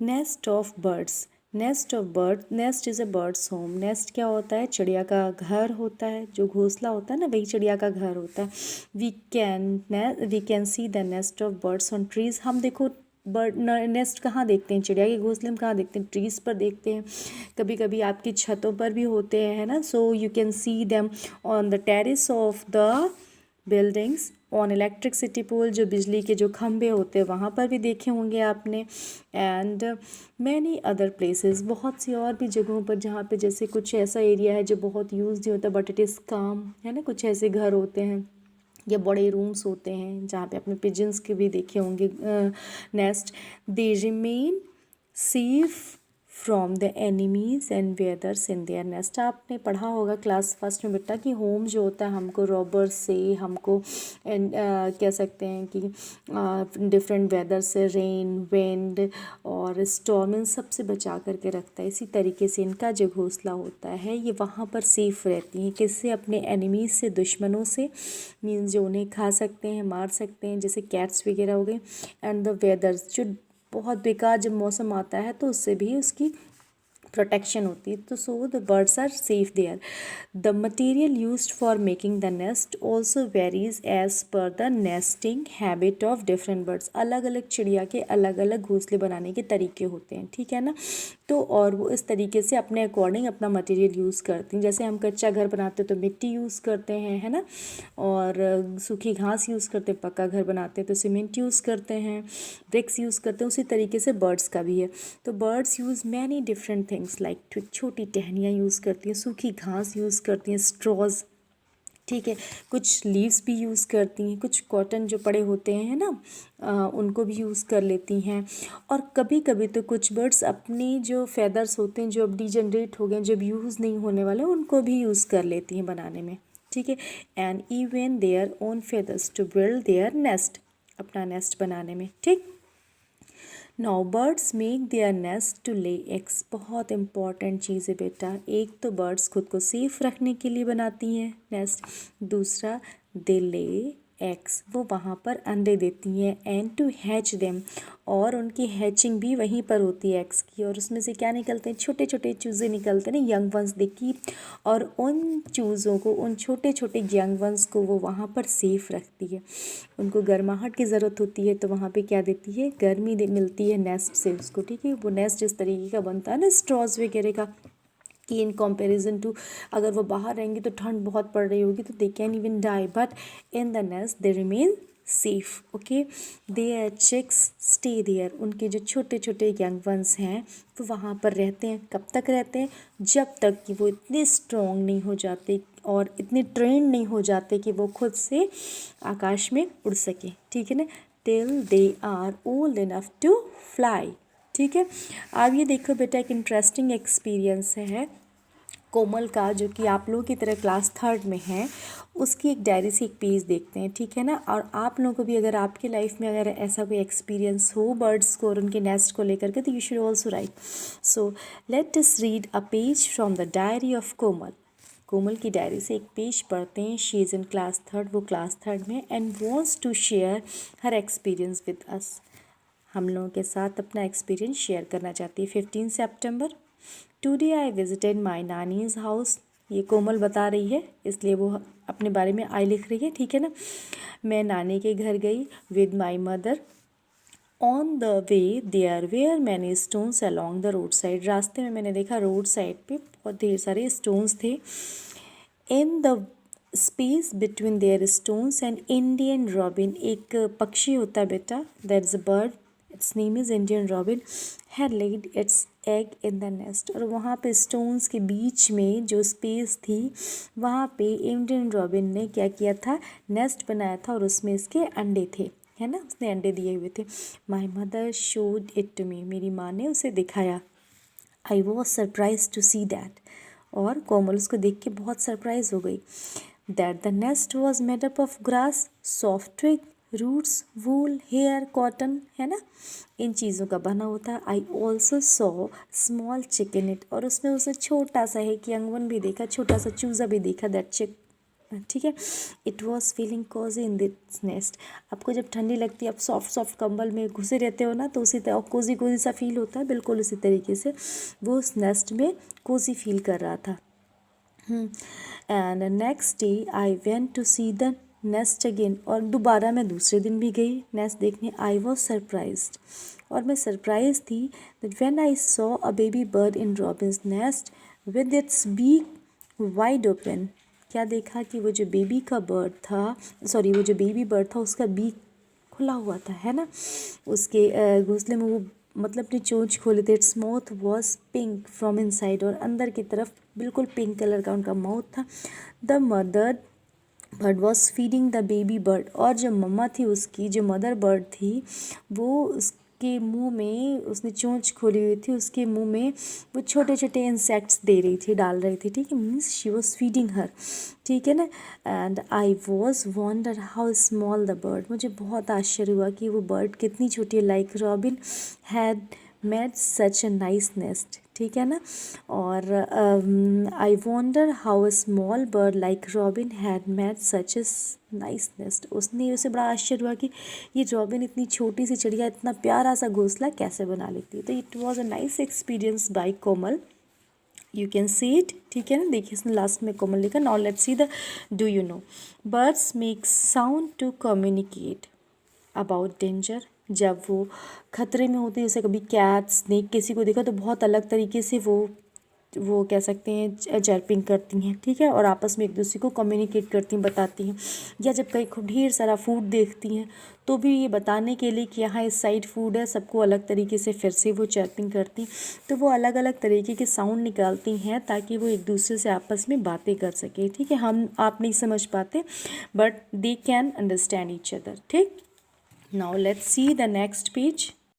Nest of birds. Nest of bird, nest is a bird's home. Nest क्या होता है? चिड़िया का घर होता है, जो घोंसला होता है ना, वही चिड़िया का घर होता है। We can see the nest of birds on trees. हम देखो बर्ड नेस्ट कहाँ देखते हैं? चिड़िया के घोंसले में कहाँ देखते हैं? ट्रीज़ पर देखते हैं, कभी कभी आपकी छतों पर भी होते हैं, है ना। So you can see them on the terrace of the buildings, on electricity pole, जो बिजली के जो खंभे होते हैं वहाँ पर भी देखे होंगे आपने। एंड मैनी अदर प्लेसेस, बहुत सी और भी जगहों पर जहाँ पे जैसे कुछ ऐसा एरिया है जो बहुत यूज़ नहीं होता बट इट इज़ काम, है ना। कुछ ऐसे घर होते हैं या बड़े रूम्स होते हैं जहाँ पे अपने पिजन्स के भी देखे होंगे nest. They remain safe from the enemies and वेदर्स in their nest. आपने पढ़ा होगा क्लास फर्स्ट में बेटा कि होम जो होता है हमको रॉबर्स से, हमको कह सकते हैं कि डिफरेंट वेदर से, रेन, विंड और स्टॉर्म, इन सब से बचा करके रखता है। इसी तरीके से इनका जो घोंसला होता है ये वहाँ पर सेफ़ रहती हैं। किससे? अपने एनिमीज से, दुश्मनों से, मीन्स जो उन्हें खा सकते हैं, मार सकते हैं, जैसे कैट्स वगैरह हो गए। एंड द वेदर्स, जो बहुत बेकार जब मौसम आता है तो उससे भी उसकी प्रोटेक्शन होती है। तो so the birds are safe there. The material used for making the nest also varies as per the nesting habit of different birds. अलग अलग चिड़िया के अलग अलग घोंसले बनाने के तरीके होते हैं, ठीक है ना। तो और वो इस तरीके से अपने अकॉर्डिंग अपना मटेरियल यूज़ करती हैं। जैसे हम कच्चा घर बनाते हैं तो मिट्टी यूज़ करते हैं, है ना, और सूखी घास यूज़ करते हैं। पक्का घर बनाते हैं तो सीमेंट यूज़ करते हैं, ब्रिक्स यूज़ करते हैं। उसी तरीके से बर्ड्स का भी है। तो birds use many different things like छोटी टहनियाँ यूज़ करती हैं, सूखी घास यूज़ करती हैं, स्ट्रॉज, ठीक है, कुछ लीव्स भी यूज़ करती हैं, कुछ कॉटन जो पड़े होते हैं ना उनको भी यूज़ कर लेती हैं। और कभी कभी तो कुछ बर्ड्स अपनी जो फेदर्स होते हैं जो अब डिजनरेट हो गए, जब यूज़ नहीं होने वाले, उनको भी यूज़ कर लेती हैं बनाने में, ठीक है। And even their own feathers to build their nest, अपना नेस्ट बनाने में, ठीक। Now birds make their nest to lay eggs. बहुत इंपॉर्टेंट चीज़ है बेटा। एक तो बर्ड्स खुद को सेफ रखने के लिए बनाती हैं नेस्ट, दूसरा दे ले एग्स, वो वहाँ पर अंडे देती हैं। एंड टू हैच देम, और उनकी हैचिंग भी वहीं पर होती है एग्स की। और उसमें से क्या निकलते हैं? छोटे छोटे चूज़े निकलते हैं ना, यंग वंस दे कीप। और उन चूज़ों को, उन छोटे छोटे यंग वंस को वो वहाँ पर सेफ रखती है। उनको गर्माहट की ज़रूरत होती है तो वहाँ पे क्या देती है? गर्मी मिलती है नेस्ट से उसको, ठीक है। वो नेस्ट इस तरीके का बनता है ना स्ट्रॉज वगैरह का, कि इन कंपैरिजन टू अगर वो बाहर रहेंगे तो ठंड बहुत पड़ रही होगी तो they can even die, but in the nest they remain safe, okay. Their chicks stay there, उनके जो छोटे छोटे यंग वंस हैं वो वहाँ पर रहते हैं। कब तक रहते हैं? जब तक कि वो इतने स्ट्रॉन्ग नहीं हो जाते और इतने ट्रेंड नहीं हो जाते कि वो खुद से आकाश में उड़ सके, ठीक है ना। Till they are old enough to fly, ठीक है। अब ये देखो बेटा, एक इंटरेस्टिंग एक्सपीरियंस है कोमल का, जो कि आप लोगों की तरह क्लास थर्ड में है। उसकी एक डायरी से एक पेज देखते हैं, ठीक है ना। और आप लोगों को भी अगर आपके लाइफ में अगर ऐसा कोई एक्सपीरियंस हो बर्ड्स को और उनके नेस्ट को लेकर के, तो you should also write. So let us read a page from the diary of Komal. Komal की डायरी से एक पेज पढ़ते हैं। She is in class third, वो क्लास थर्ड में, and wants to share her experience with us. हम लोगों के साथ अपना एक्सपीरियंस शेयर करना चाहती है। 15 September, today I visited my nani's house. ये कोमल बता रही है, इसलिए वो अपने बारे में आई लिख रही है, ठीक है ना। मैं नानी के घर गई with my mother. On the way there were many stones along the road side. रास्ते में मैंने देखा रोड साइड पे बहुत ढेर सारे स्टोन्स थे। In the space between their stones and Indian robin, एक पक्षी होता है बेटा, that is a bird, it's name is Indian robin, had laid its egg in the nest. और वहाँ पे स्टोन्स के बीच में जो स्पेस थी वहाँ पे इंडियन रॉबिन ने क्या किया था? नेस्ट बनाया था, और उसमें इसके अंडे थे, है ना, उसने अंडे दिए हुए थे। My mother showed it to me, मेरी माँ ने उसे दिखाया। I was surprise to see that, और कोमल उसको देख के बहुत सरप्राइज हो गई। That the nest was made up of grass, soft twig, roots, wool, hair, cotton, है ना, इन चीज़ों का बना होता है। I also saw small chick in it, और उसमें उसे छोटा सा है कि अंगवन भी देखा, छोटा सा चूज़ा भी देखा, दैट चिक ठीक है। It was feeling cosy in this nest. आपको जब ठंडी लगती है, आप सॉफ्ट सॉफ्ट कंबल में घुसे रहते हो ना, तो उसी तरह कोजी कोजी सा फील होता है, बिल्कुल उसी तरीके से वो उस नेस्ट में कोजी फील कर रहा था। And next day I went to see the nest again, और दोबारा मैं दूसरे दिन भी गई नेस्ट देखने। आई वॉज सरप्राइज्ड, और मैं सरप्राइज थी that when I saw a baby bird in robin's nest with its beak wide open. क्या देखा कि वो जो बेबी का बर्ड था, सॉरी वो जो बेबी बर्ड था उसका बीक खुला हुआ था, है ना, उसके घोंसले में वो मतलब अपनी चोंच खोले थे। Its mouth was pink from inside, और अंदर की तरफ बिल्कुल पिंक कलर का उनका माउथ था। The mother bird was feeding the baby bird, और जो मम्मा थी उसकी, जो मदर बर्ड थी, वो उसके मुंह में, उसने चोंच खोली हुई थी, उसके मुंह में वो छोटे छोटे इंसेक्ट्स दे रही थी, डाल रही थी, ठीक है, means she was feeding her, ठीक है ना। And I was wonder how small the bird, मुझे बहुत आश्चर्य हुआ कि वो बर्ड कितनी छोटी है। Like robin had made such a nice nest, ठीक है ना। और I wonder how a small bird like robin had made such a nice nest. उसने उसे बड़ा आश्चर्य हुआ कि ये रॉबिन इतनी छोटी सी चिड़िया इतना प्यारा सा घोंसला कैसे बना लेती है। तो it was a nice experience by Komal, you can see it, ठीक है ना। देखिए इसने लास्ट में कोमल लिखा। Now let's see the do you know. Birds make sound to communicate about danger. जब वो खतरे में होते हैं, जैसे कभी कैट, स्नेक किसी को देखा तो बहुत अलग तरीके से वो कह सकते हैं चर्पिंग करती हैं, ठीक है, और आपस में एक दूसरे को कम्युनिकेट करती हैं, बताती हैं। या जब कहीं खूब ढेर सारा फूड देखती हैं तो भी ये बताने के लिए कि यहाँ इस साइड फूड है, सबको अलग तरीके से फिर से वो चर्पिंग करती हैं। तो वो अलग अलग तरीके के साउंड निकालती हैं ताकि वो एक दूसरे से आपस में बातें कर सकें, ठीक है। आप नहीं समझ पाते but they can understand each other, ठीक। Now let's see the next page.